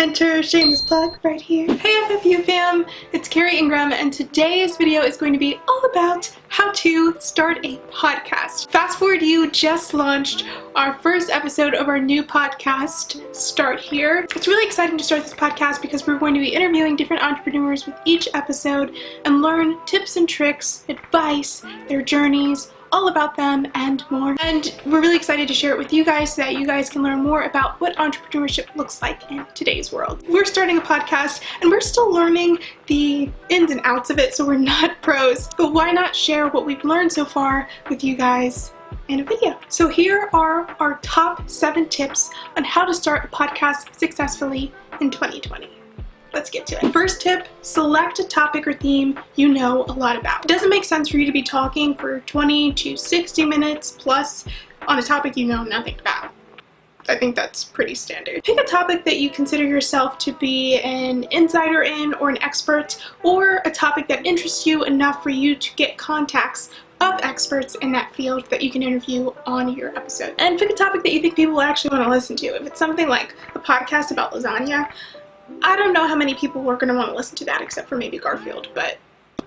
Enter shameless plug right here. Hey FFU fam, it's KERRY INGRAM, and today's video is going to be all about how to start a podcast. FastForward U just launched our first episode of our new podcast, Start Here. It's really exciting to start this podcast because we're going to be interviewing different entrepreneurs with each episode and learn tips and tricks, advice, their journeys, all about them and more. And we're really excited to share it with you guys so that you guys can learn more about what entrepreneurship looks like in today's world. We're starting a podcast and we're still learning the ins and outs of it, so we're not pros, but why not share what we've learned so far with you guys in a video. So here are our top 7 tips on how to start a podcast successfully in 2020. Let's get to it. First tip, select a topic or theme you know a lot about. It doesn't make sense for you to be talking for 20 to 60 minutes plus on a topic you know nothing about. I think that's pretty standard. Pick a topic that you consider yourself to be an insider in or an expert, or a topic that interests you enough for you to get contacts of experts in that field that you can interview on your episode. And pick a topic that you think people will actually want to listen to. If it's something like a podcast about lasagna, I don't know how many people are going to want to listen to that except for maybe Garfield, but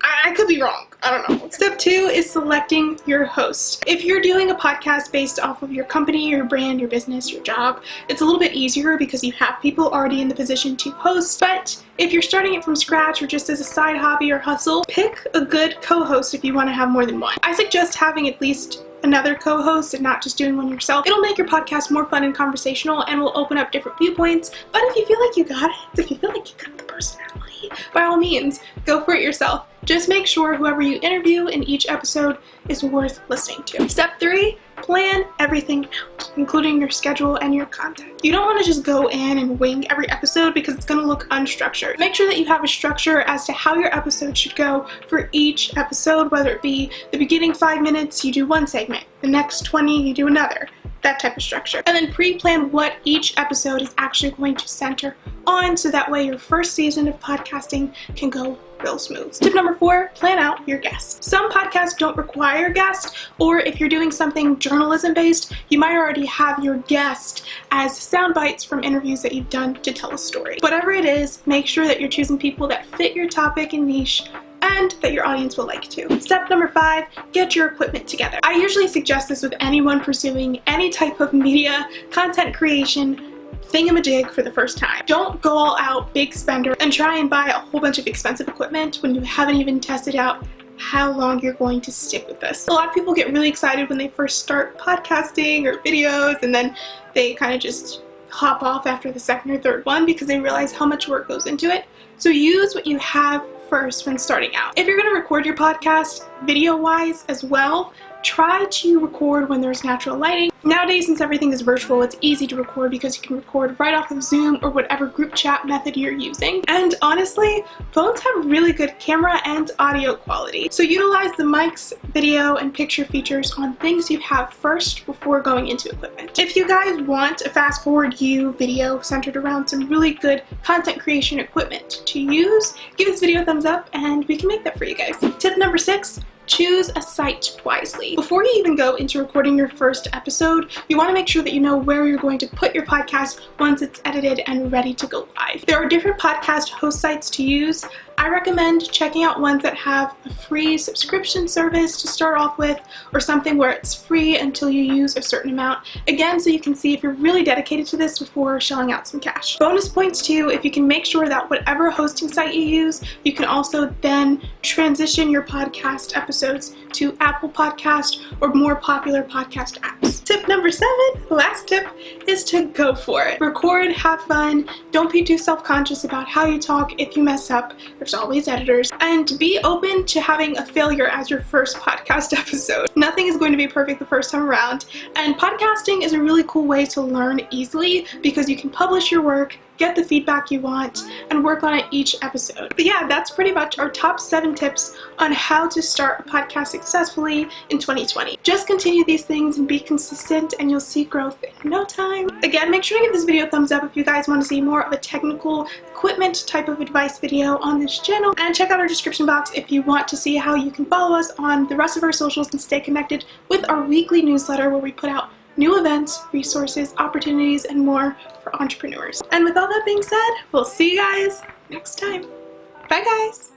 I could be wrong. I don't know. Step 2 is selecting your host. If you're doing a podcast based off of your company, your brand, your business, your job, it's a little bit easier because you have people already in the position to host. But if you're starting it from scratch or just as a side hobby or hustle, pick a good co-host if you want to have more than one. I suggest having at least another co-host and not just doing one yourself. It'll make your podcast more fun and conversational and will open up different viewpoints. But if you feel like you got it, if you feel like you got the personality, by all means, go for it yourself. Just make sure whoever you interview in each episode is worth listening to. Step 3, plan everything out, including your schedule and your content. You don't want to just go in and wing every episode because it's going to look unstructured. Make sure that you have a structure as to how your episode should go for each episode, whether it be the beginning 5 minutes, you do one segment, the next 20, you do another. That type of structure. And then pre-plan what each episode is actually going to center on, so that way your first season of podcasting can go real smooth. Tip number 4, plan out your guests. Some podcasts don't require guests, or if you're doing something journalism based, you might already have your guest as sound bites from interviews that you've done to tell a story. Whatever it is, make sure that you're choosing people that fit your topic and niche and that your audience will like too. Step number 5, get your equipment together. I usually suggest this with anyone pursuing any type of media, content creation, thingamajig for the first time. Don't go all out big spender and try and buy a whole bunch of expensive equipment when you haven't even tested out how long you're going to stick with this. A lot of people get really excited when they first start podcasting or videos, and then they kind of just hop off after the second or third one because they realize how much work goes into it. So use what you have first when starting out. If you're going to record your podcast video-wise as well, try to record when there's natural lighting. Nowadays, since everything is virtual, it's easy to record because you can record right off of Zoom or whatever group chat method you're using. And honestly, phones have really good camera and audio quality. So utilize the mic's video and picture features on things you have first before going into equipment. If you guys want a FastForward U video centered around some really good content creation equipment to use, give this video a thumbs up and we can make that for you guys. Tip number 6, choose a site wisely. Before you even go into recording your first episode, you want to make sure that you know where you're going to put your podcast once it's edited and ready to go live. There are different podcast host sites to use. I recommend checking out ones that have a free subscription service to start off with, or something where it's free until you use a certain amount. Again, so you can see if you're really dedicated to this before shelling out some cash. Bonus points too, if you can make sure that whatever hosting site you use, you can also then transition your podcast episodes to Apple Podcast or more popular podcast apps. Tip number 7, the last tip, is to go for it. Record, have fun, don't be too self-conscious about how you talk. If you mess up, there's always editors, and be open to having a failure as your first podcast episode. Nothing is going to be perfect the first time around, and podcasting is a really cool way to learn easily because you can publish your work, get the feedback you want, and work on it each episode. But yeah, that's pretty much our top 7 tips on how to start a podcast successfully in 2020. Just continue these things and be consistent and you'll see growth in no time. Again, make sure to give this video a thumbs up if you guys want to see more of a technical equipment type of advice video on this channel, and check out our description box if you want to see how you can follow us on the rest of our socials and stay connected with our weekly newsletter where we put out new events, resources, opportunities, and more for entrepreneurs. And with all that being said, we'll see you guys next time. Bye guys!